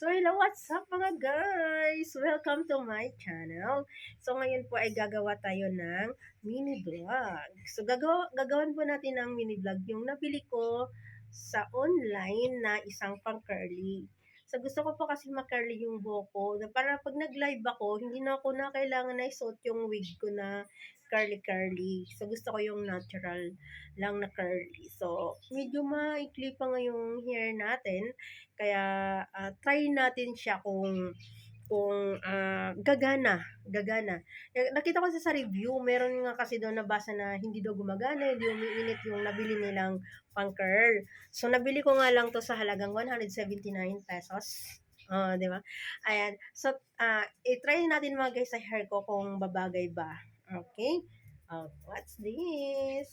So, hello, what's up mga guys? Welcome to my channel. So, ngayon po ay gagawa tayo ng mini vlog. So, gagawan po natin ng mini vlog yung nabili ko sa online na isang pang curly. So, gusto ko po kasi ma-curly yung buhok ko. Para pag nag-live ako, hindi na ako na kailangan na isuot yung wig ko na curly-curly. So, gusto ko yung natural lang na curly. So, medyo maikli pa nga yung hair natin. Kaya, try natin siya kung gagana. Nakita ko sa review, meron nga kasi daw nabasa na hindi daw gumagana, hindi umiinit yung nabili nilang pang-curl. So, nabili ko nga lang to sa halagang 179 pesos. Oh, di ba? Ayan. So, i-try natin mga guys sa hair ko kung babagay ba. Okay? What's this?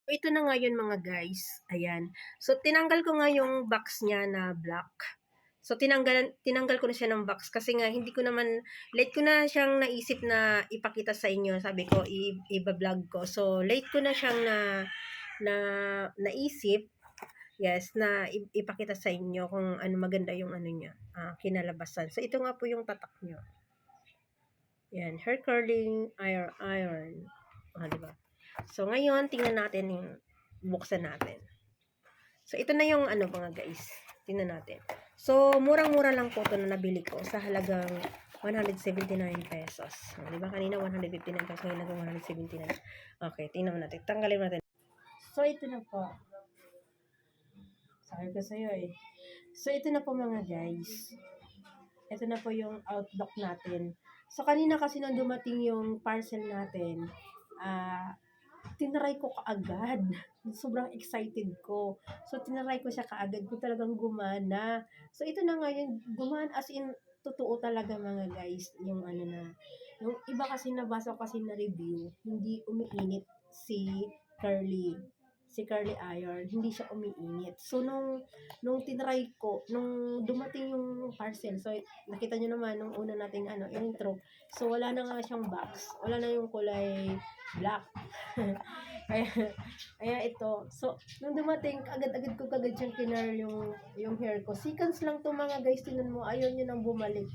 Ito na nga yun mga guys. Ayan. So, tinanggal ko nga yung box niya na black. So, tinanggal ko na siya ng box kasi nga hindi ko naman, late ko na siyang naisip na ipakita sa inyo. Sabi ko, i-vlog ko. So, late ko na siyang naisip, yes, na ipakita sa inyo kung ano maganda yung ano niya, kinalabasan. So, ito nga po yung tatak niya. Yan, hair curling iron. Diba? So, ngayon, tingnan natin yung buksan natin. So, ito na yung ano mga guys. Tingnan natin. So, murang-mura lang po ito na nabili ko sa halagang 179 pesos. Diba kanina 159 pesos, ngayon halagang 179. Okay, tingnan natin. Tanggalin natin. So, ito na po. Sabi ko sa'yo eh. So, ito na po mga guys. Ito na po yung outlook natin. So, kanina kasi nung dumating yung parcel natin, tinaray ko kaagad. Sobrang excited ko. So, tinaray ko siya kaagad kung talagang gumana. So, ito na nga yung gumana as in, totoo talaga mga guys. Yung ano na, yung iba kasi nabasa ko kasi na review, hindi umiinit si curly iron, hindi siya umiinit. So, nung tinry ko, nung dumating yung parcel, so, nakita nyo naman, nung una nating intro, so, wala na nga siyang box. Wala na yung kulay black. kaya ito, so, nung dumating, agad-agad ko kagad siyang kinarl yung hair ko. Seconds lang to mga guys, tinan mo, ayaw nyo nang bumalik.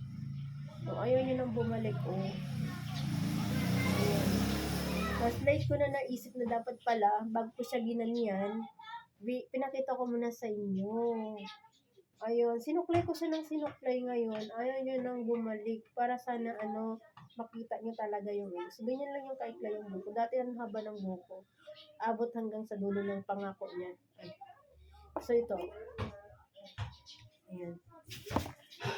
Ayaw nyo nang bumalik, Ayan. Mas late ko na naisip na dapat pala, bago ko siya ginanyan, pinakita ko muna sa inyo. Ayun, sinuklay ko siya ng sinuklay ngayon. Ayaw nyo nang bumalik para sana makita nyo talaga yung So, ganyan lang yung kaikla yung buko. Dati ang haba ng buko. Abot hanggang sa dulo ng pangako niya. So, ito. Ayan.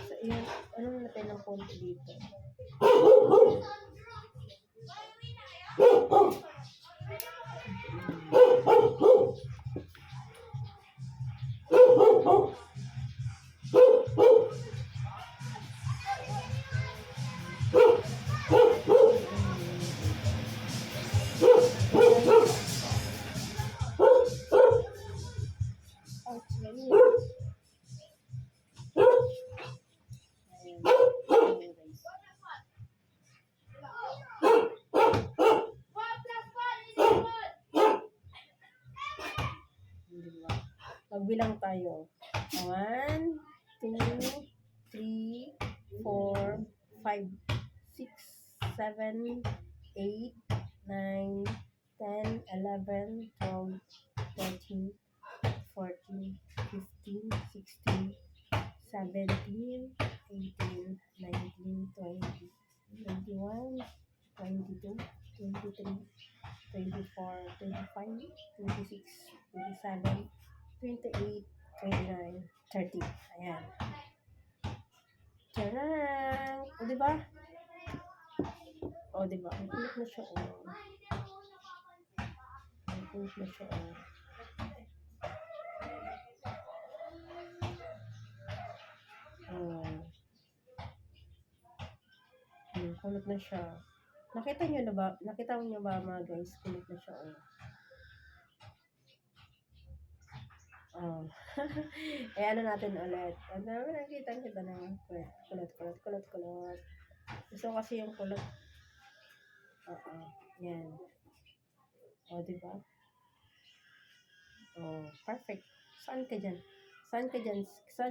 So, ayan. Anong natin ng konti dito? Magbilang tayo. 1, 2, 3, 4, 5, 6, 7, 8, 9, 10, 11, 12, 13, 14, 15, 16, 17, 18, 19, 20, 21, 22, 23, 24, 25, 26, 27, 28, 29, 30. Ayan. Tcharam! O, diba? O, diba? Ang kulit na siya, Ang kulit na siya, kulit na siya. Nakita nyo ba mga guys? Kulit na siya, natin ulit. Nakita na kulot. Gusto kasi yung kulot. Yan. Diba? Perfect. Saan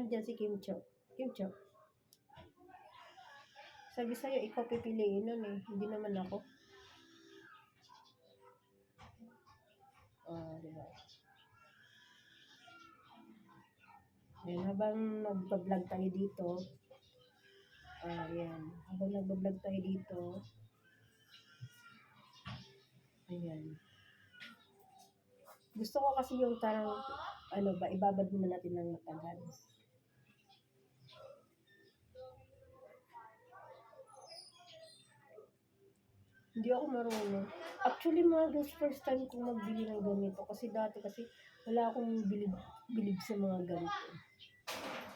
dyan si Kim Cho? Kim Cho. Sabi sa'yo, ikaw pipiliin nun eh. Hindi naman ako. Diba? Ayan, habang nagpa-vlog tayo dito, ayan, habang nagpa-vlog tayo dito, ayan. Gusto ko kasi yung tarang, ibabad muna natin ng matagal. Hindi ako marunong. Actually, mga guys, first time kong magbili ng ganito. Kasi dati wala akong bilib sa mga ganito.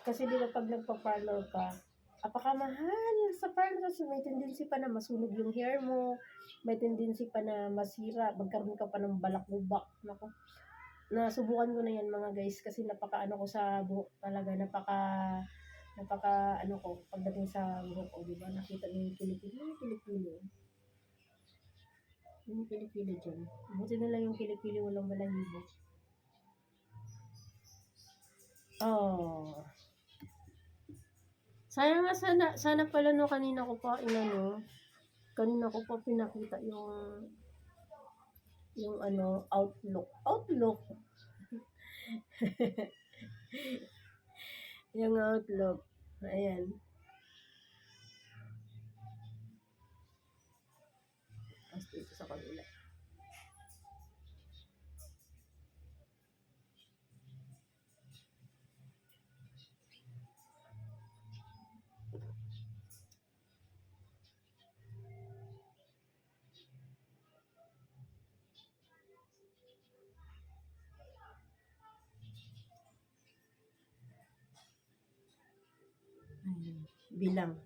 Kasi di ba pag nagpa-parlor ka, apakamahal sa parlor. So, may tendency pa na masunog yung hair mo. May tendency pa na masira. Magkaroon ka pa ng balakubak. Nako. Nasubukan ko na yan mga guys. Kasi ko sa buhok talaga. Pagdating sa buhok ko, di ba? Nakita niyo yung kilikili. Yung kilikili dyan. Buti na lang yung kilikili walang balahibo. Oh. Sayang nga sana pala no kanina ko pa pinakita yung outlook. Yung outlook. Ayan. Tapos dito sa kabila. Ayan. Bilang.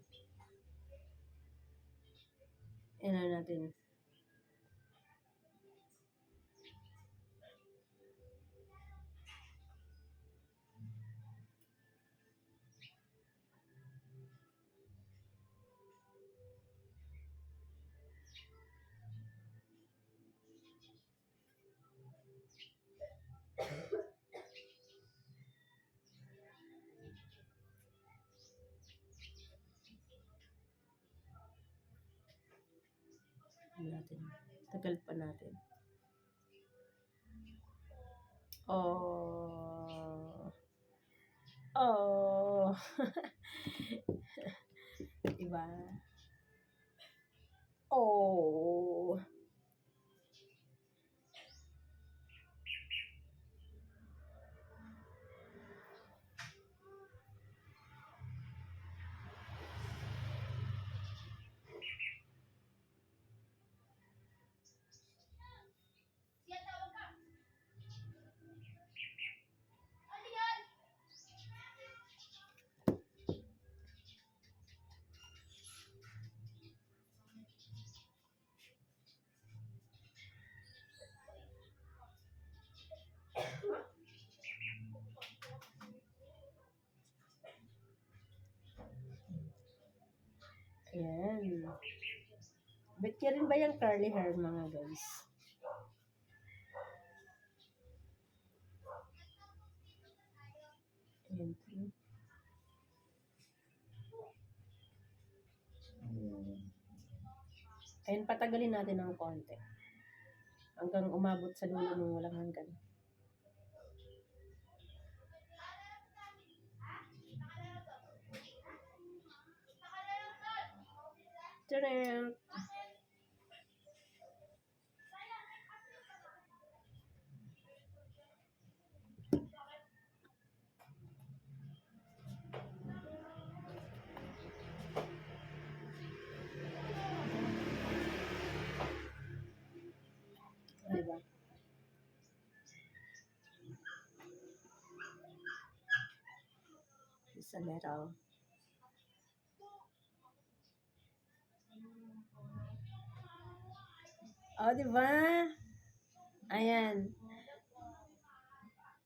Ano natin. Tagal pa natin. Diba? Ayan. Bet ka rin ba yung curly hair mga guys? Ayan. Ayan, patagalin natin ng konti. Hanggang umabot sa dulo ng walang hanggan. Tadam! Diba? Sa metal. Diba? Ayan.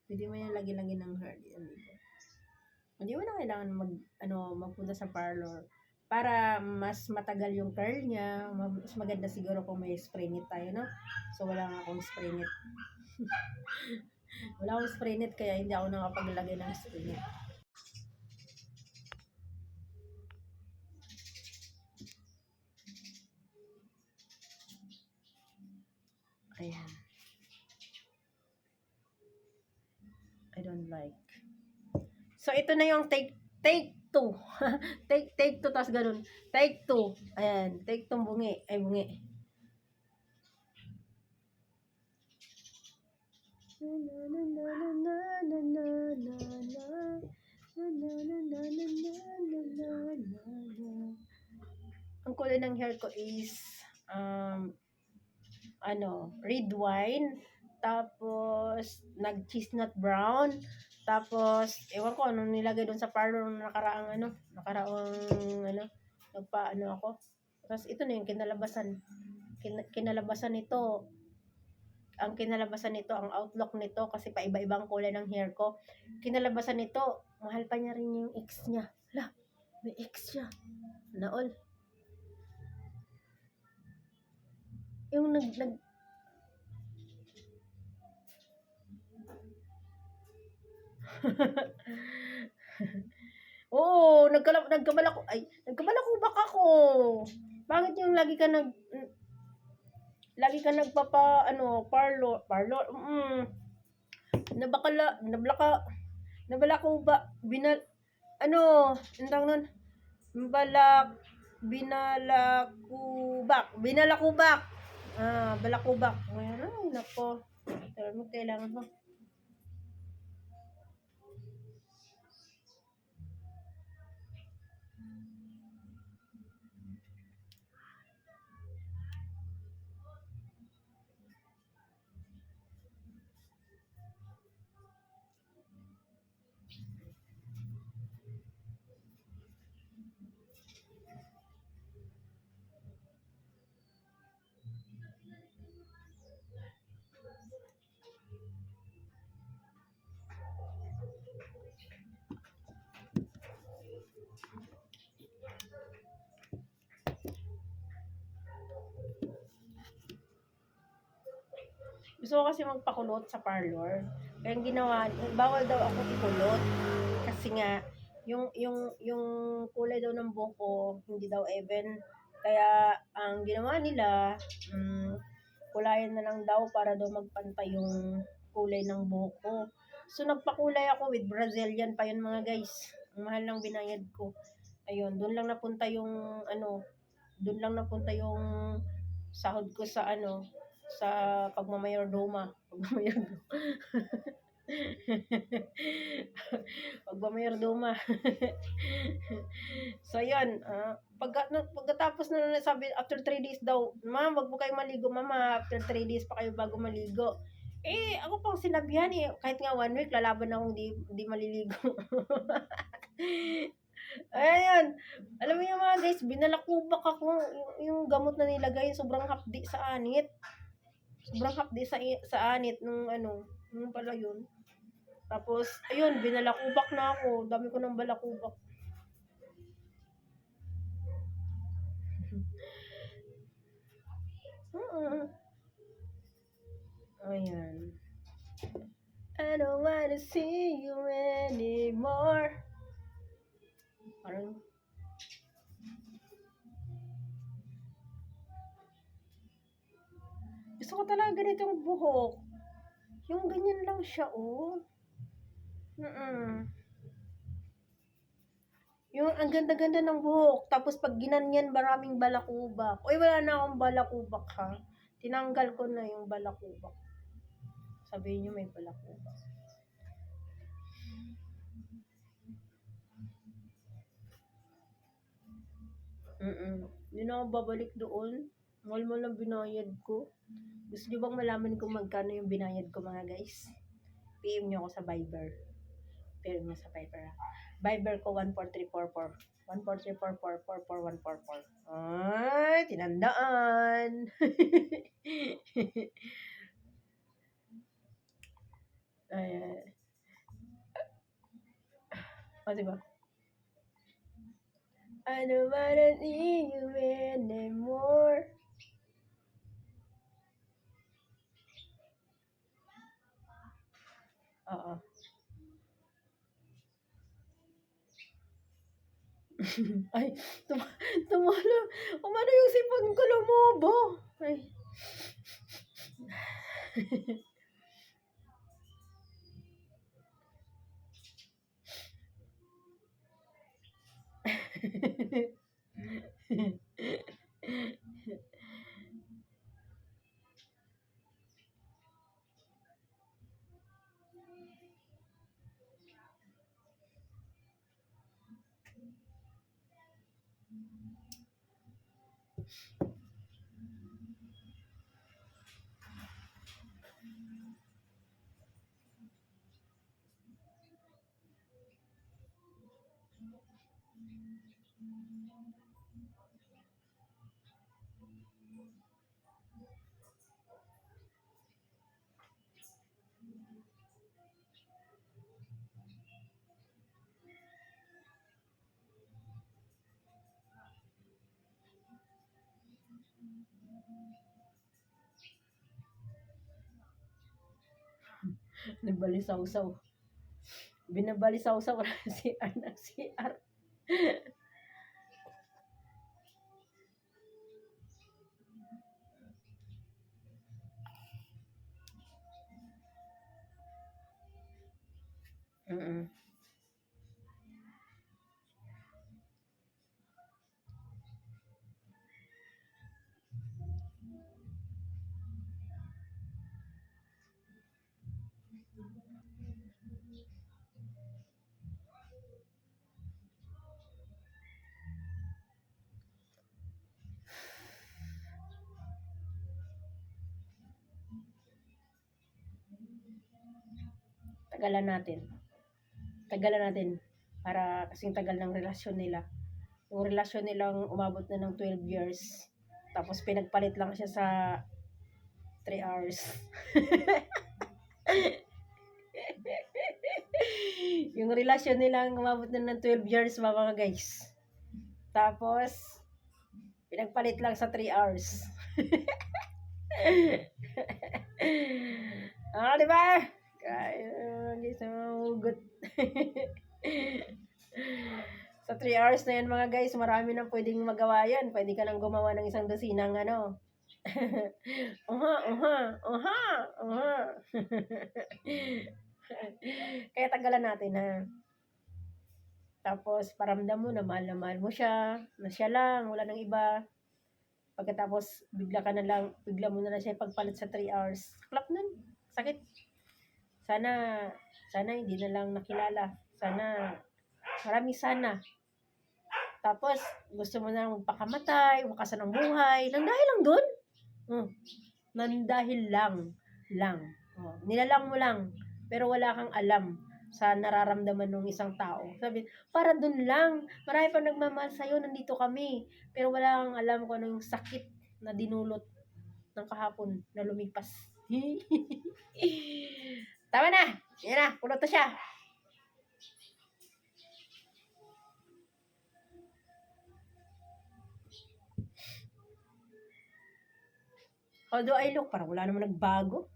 Pwede mo yan lagi-lagi ng hair. Hindi mo na kailangan magpunta sa parlor para mas matagal yung curl niya. Mas maganda siguro kung may spray net tayo, no? So, wala nga akong spray net. Wala akong spray net kaya hindi ako nakapaglagay ng spray net. Ayan. I don't like. So, ito na yung take 2. take 2, tapos ganun. Take 2. Ayan. Take 2 bungi. Ay, bungi. Ang kulay ng hair ko is red wine, tapos nag-chestnut brown, tapos ewan ko anong nilagay doon sa parlor nung nakaraang ako. Tapos ito na yung kinalabasan. Kinalabasan nito, ang outlook nito, kasi paiba-ibang kulay ng hair ko. Kinalabasan nito, mahal pa niya rin yung ex niya. Hala, may ex siya. Naol. Yung Oo, nagkabalakubak ako. Bakit yung lagi ka parlor, nabalakubak, ang tawag nun, binalakubak. Balakubak. Ngayon, ay, nako. Kailangan mo. Gusto ko kasi magpakulot sa parlor. Kaya ang ginawa, bawal daw ako ikulot. Kasi nga, yung kulay daw ng buhok ko, hindi daw even. Kaya, ang ginawa nila, kulayan na lang daw para daw magpantay yung kulay ng buhok ko. So, nagpakulay ako with Brazilian pa yun mga guys. Ang mahal lang binayad ko. Ayun, doon lang napunta yung sahod ko sa sa pagmamayordoma. Pagmamayordoma. So, yun. Pagkatapos na sabi, after 3 days daw, ma'am, wag po kayo maligo, mama. After 3 days pa kayo bago maligo. Ako pang sinabihan kahit nga 1 week, lalaban akong di maliligo. Ayun. Alam mo yung mga guys, binalakubak ako. Yung gamot na nilagay, sobrang hapdi sa anit. Sa anit nung pala yun. Tapos, ayun, binalakubak na ako. Dami ko ng balakubak. Ayan. I don't wanna see you anymore. Parang, gusto ko talaga ganitong buhok. Yung ganyan lang siya, Yung ang ganda-ganda ng buhok. Tapos pag ginanyan, maraming balakubak. Wala na akong balakubak, ha. Tinanggal ko na yung balakubak. Sabihin nyo may balakubak. Hindi na ako babalik doon. Mahal lang binayad ko. Gusto nyo bang malaman kung magkano yung binayad ko mga guys? PM nyo ako sa Viber. PM nyo sa Viber. Viber ko 14344. 143444444. Ay, tinandaan. Ayan. Diba? I don't wanna see you anymore. Oo. Ay, tumalo. Umano yung sipon ko lumobo. Ay. Nabalisaw-saw. Binabalisaw-saw na CR ng CR. Mm. Tagalan natin. Tagalan natin. Para kasing tagal ng relasyon nila. Yung relasyon nilang umabot na ng 12 years. Tapos pinagpalit lang siya sa 3 hours. Yung relasyon nilang umabot na ng 12 years mga guys. Tapos pinagpalit lang sa 3 hours. Di ba? Guys, good. Sa 3 hours na yan mga guys, marami nang pwedeng magawa yan. Pwede ka nang gumawa ng isang dosinang ano. Kaya tagalan natin ha. Tapos paramdam mo na mahal mo siya, na siya lang, wala nang iba. Pagkatapos bigla mo na lang siya pagpalit sa 3 hours. Klap nun. Sakit. Sana hindi na lang nakilala. Maraming sana. Tapos gusto mo na magpakamatay, wakasan ng buhay. Nang dahil lang dun. Nang dahil lang. Nilalang mo lang. Pero wala kang alam sa nararamdaman ng isang tao. Sabi, para dun lang. Marami pa nagmamahal sa'yo, nandito kami. Pero wala kang alam kung ano yung sakit na dinulot ng kahapon na lumipas. Tama na. Yan na, pulot na siya. Although I look, parang wala naman nagbago.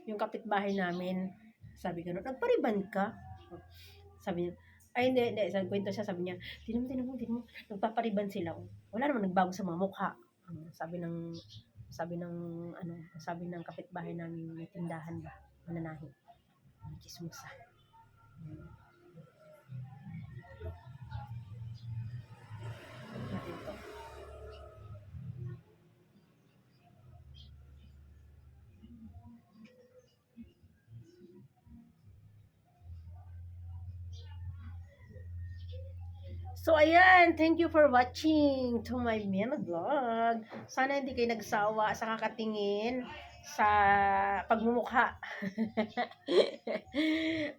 Yung kapitbahay namin, sabi ko, nagpariban ka? Sabi niya, ay hindi, sabi kwento siya, sabi niya, tinan mo, nagpapariban sila. Wala naman nagbago sa mga mukha. Sabi ng kapitbahay namin, may tindahan ba? Mananahi. Chismosa. Natin to. So, ayan. Thank you for watching to my mini vlog. Sana hindi kayo nagsawa sa kakatingin sa pagmumukha.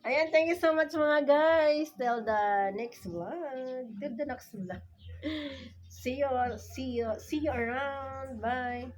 Ayan. Thank you so much mga guys. Till the next vlog. See you around. Bye.